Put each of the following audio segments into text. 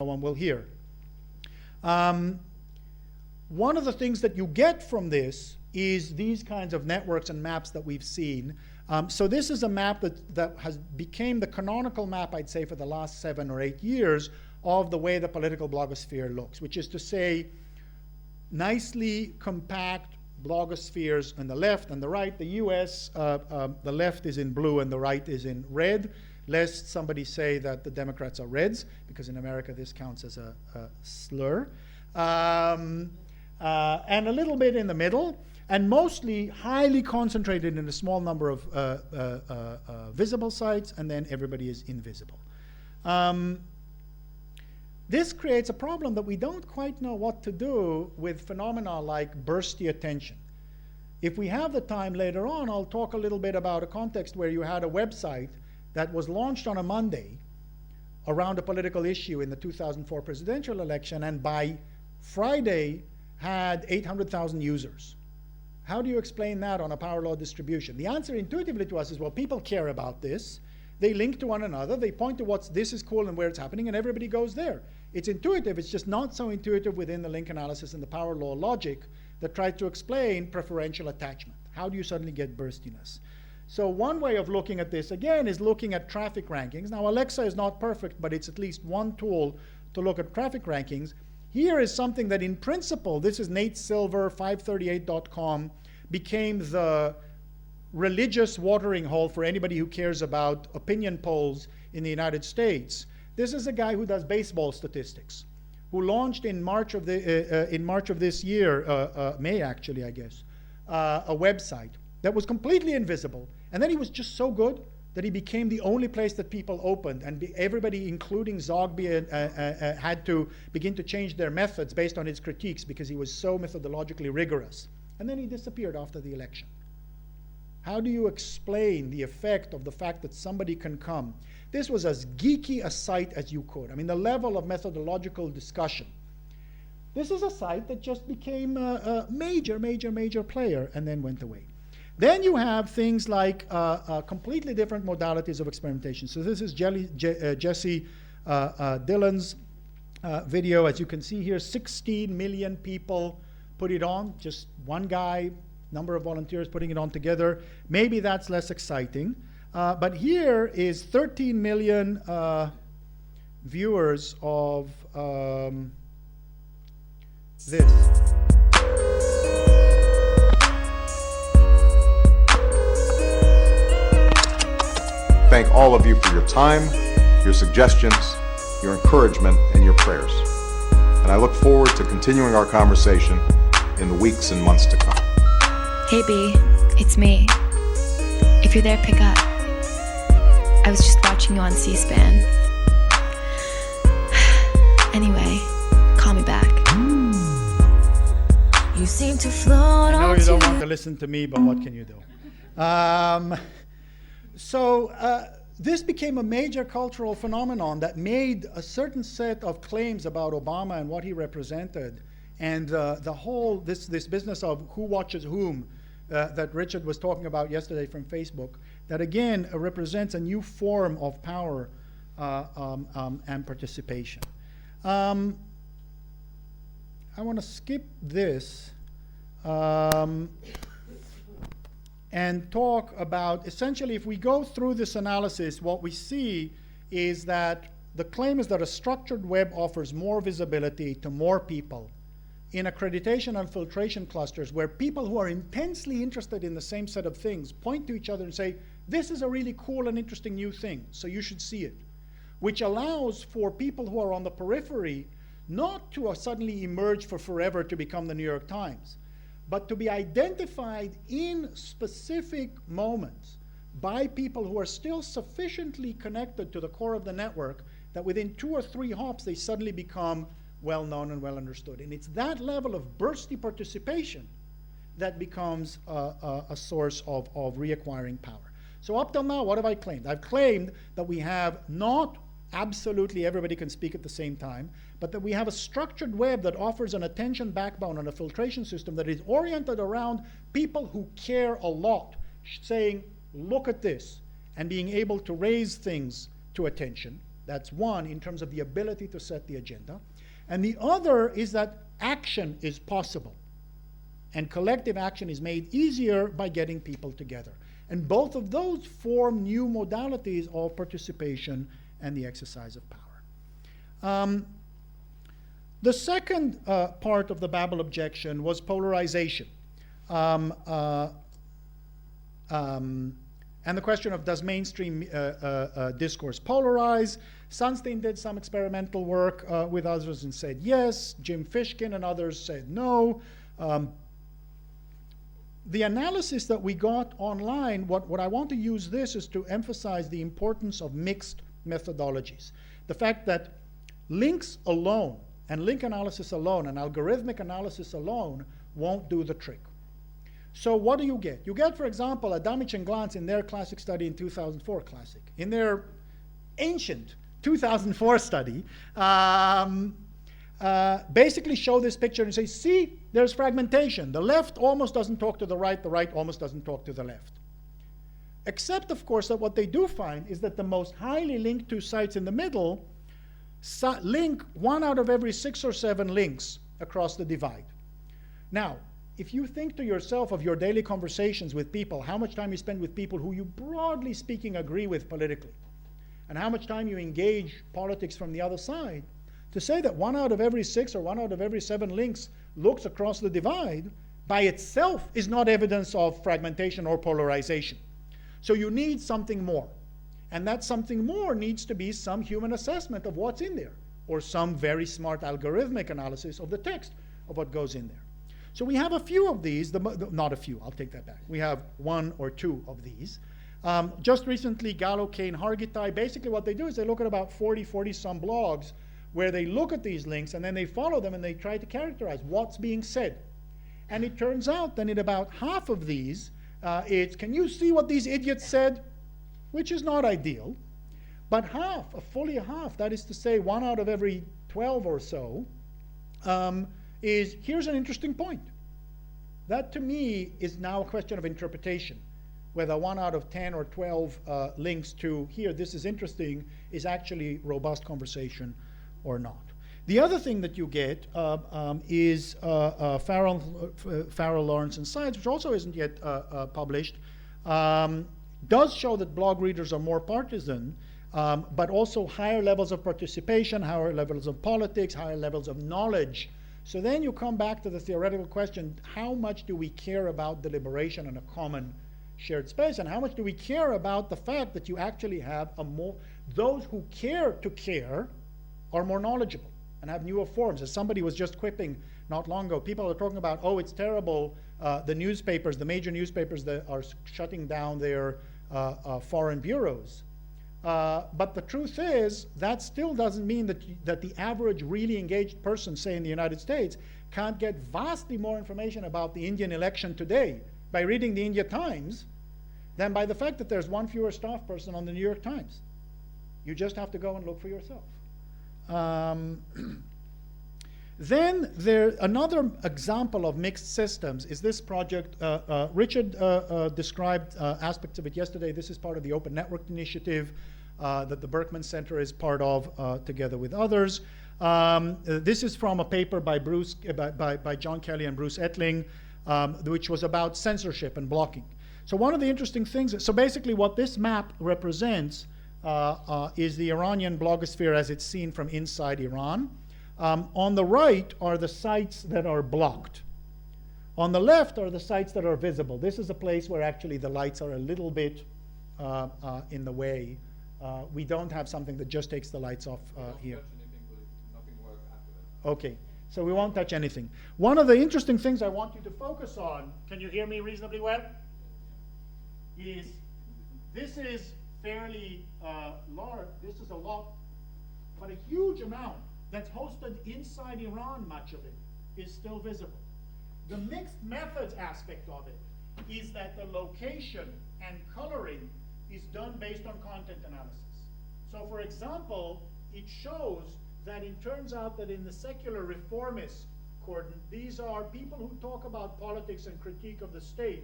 no one will hear. One of the things that you get from this is these kinds of networks and maps that we've seen. So this is a map that has became the canonical map, I'd say, for the last 7 or 8 years of the way the political blogosphere looks, which is to say nicely compact blogospheres on the left and the right. The US, the left is in blue and the right is in red, lest somebody say that the Democrats are reds, because in America this counts as a slur. And a little bit in the middle, and mostly highly concentrated in a small number of visible sites, and then everybody is invisible. This creates a problem that we don't quite know what to do with phenomena like bursty attention. If we have the time later on, I'll talk a little bit about a context where you had a website that was launched on a Monday around a political issue in the 2004 presidential election, and by Friday had 800,000 users. How do you explain that on a power law distribution? The answer intuitively to us is, well, people care about this. They link to one another. They point to this is cool and where it's happening, and everybody goes there. It's intuitive. It's just not so intuitive within the link analysis and the power law logic that tries to explain preferential attachment. How do you suddenly get burstiness? So one way of looking at this, again, is looking at traffic rankings. Now, Alexa is not perfect, but it's at least one tool to look at traffic rankings. Here is something that in principle, this is Nate Silver, 538.com, became the religious watering hole for anybody who cares about opinion polls in the United States. This is a guy who does baseball statistics, who launched in March of this year, May actually, I guess, a website that was completely invisible. And then he was just so good that he became the only place that people opened, and everybody, including Zogby, had to begin to change their methods based on his critiques because he was so methodologically rigorous. And then he disappeared after the election. How do you explain the effect of the fact that somebody can come? This was as geeky a site as you could. I mean, the level of methodological discussion. This is a site that just became a major player and then went away. Then you have things like completely different modalities of experimentation. So this is Jesse Dillon's video. As you can see here, 16 million people put it on, just one guy, number of volunteers putting it on together. Maybe that's less exciting. But here is 13 million viewers of this. Thank all of you for your time, your suggestions, your encouragement, and your prayers. And I look forward to continuing our conversation in the weeks and months to come. Hey B, it's me. If you're there, pick up. I was just watching you on C-SPAN. Anyway, call me back. You seem to float on. I know you don't want to listen to me, but what can you do? This became a major cultural phenomenon that made a certain set of claims about Obama and what he represented, and the whole this business of who watches whom that Richard was talking about yesterday from Facebook, that again represents a new form of power and participation. I want to skip this and talk about, essentially, if we go through this analysis, what we see is that the claim is that a structured web offers more visibility to more people in accreditation and filtration clusters, where people who are intensely interested in the same set of things point to each other and say, this is a really cool and interesting new thing, so you should see it, which allows for people who are on the periphery not to suddenly emerge for forever to become the New York Times, but to be identified in specific moments by people who are still sufficiently connected to the core of the network that within 2 or 3 hops they suddenly become well known and well understood. And it's that level of bursty participation that becomes a source of reacquiring power. So up till now, what have I claimed? I've claimed that we have not absolutely everybody can speak at the same time, but that we have a structured web that offers an attention backbone and a filtration system that is oriented around people who care a lot, saying, look at this, and being able to raise things to attention. That's one in terms of the ability to set the agenda. And the other is that action is possible. And collective action is made easier by getting people together. And both of those form new modalities of participation and the exercise of power. The second part of the Babel objection was polarization. And the question of, does mainstream discourse polarize? Sunstein did some experimental work with others and said yes. Jim Fishkin and others said no. The analysis that we got online, what I want to use this is to emphasize the importance of mixed methodologies. The fact that links alone and link analysis alone and algorithmic analysis alone won't do the trick. So what do you get? You get, for example, Adamich and Glantz in their classic study in 2004, classic. In their ancient 2004 study, basically show this picture and say, see, there's fragmentation. The left almost doesn't talk to the right almost doesn't talk to the left. Except, of course, that what they do find is that the most highly linked to sites in the middle link 1 out of every 6 or 7 links across the divide. Now, if you think to yourself of your daily conversations with people, how much time you spend with people who you broadly speaking agree with politically, and how much time you engage politics from the other side, to say that 1 out of every 6 or 1 out of every 7 links looks across the divide by itself is not evidence of fragmentation or polarization. So you need something more. And that something more needs to be some human assessment of what's in there, or some very smart algorithmic analysis of the text of what goes in there. So we have a few of these, not a few, I'll take that back. We have 1 or 2 of these. Just recently, Gallo, Kane, Hargitay, basically what they do is they look at about 40-some blogs where they look at these links and then they follow them and they try to characterize what's being said. And it turns out that in about half of these, it's, can you see what these idiots said? Which is not ideal. But half, fully half, that is to say 1 out of every 12 or so, is, here's an interesting point. That to me is now a question of interpretation. Whether 1 out of 10 or 12 links to here, this is interesting, is actually robust conversation or not. The other thing that you get is Farrell, Lawrence, and Sides, which also isn't yet published, does show that blog readers are more partisan, but also higher levels of participation, higher levels of politics, higher levels of knowledge. So then you come back to the theoretical question, how much do we care about deliberation in a common shared space, and how much do we care about the fact that you actually have those who care to care are more knowledgeable and have newer forms. As somebody was just quipping not long ago, people are talking about, oh, it's terrible, the newspapers, the major newspapers that are shutting down their foreign bureaus. But the truth is, that still doesn't mean that the average really engaged person, say in the United States, can't get vastly more information about the Indian election today by reading the India Times than by the fact that there's 1 fewer staff person on the New York Times. You just have to go and look for yourself. Then another example of mixed systems is this project. Richard described aspects of it yesterday. This is part of the Open Network Initiative that the Berkman Center is part of together with others. This is from a paper by John Kelly and Bruce Ettling, which was about censorship and blocking. So one of the interesting things, so basically what this map represents is the Iranian blogosphere as it's seen from inside Iran. On the right are the sites that are blocked. On the left are the sites that are visible. This is a place where actually the lights are a little bit in the way. We don't have something that just takes the lights off here. Okay, so we won't touch anything. One of the interesting things I want you to focus on, can you hear me reasonably well? Is this is fairly large, this is a lot, but a huge amount that's hosted inside Iran, much of it, is still visible. The mixed methods aspect of it is that the location and coloring is done based on content analysis. So for example, it shows that it turns out that in the secular reformist cordon, these are people who talk about politics and critique of the state,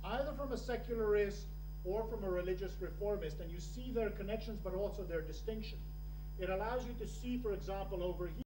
either from a secularist or from a religious reformist, and you see their connections but also their distinction. It allows you to see, for example, over here.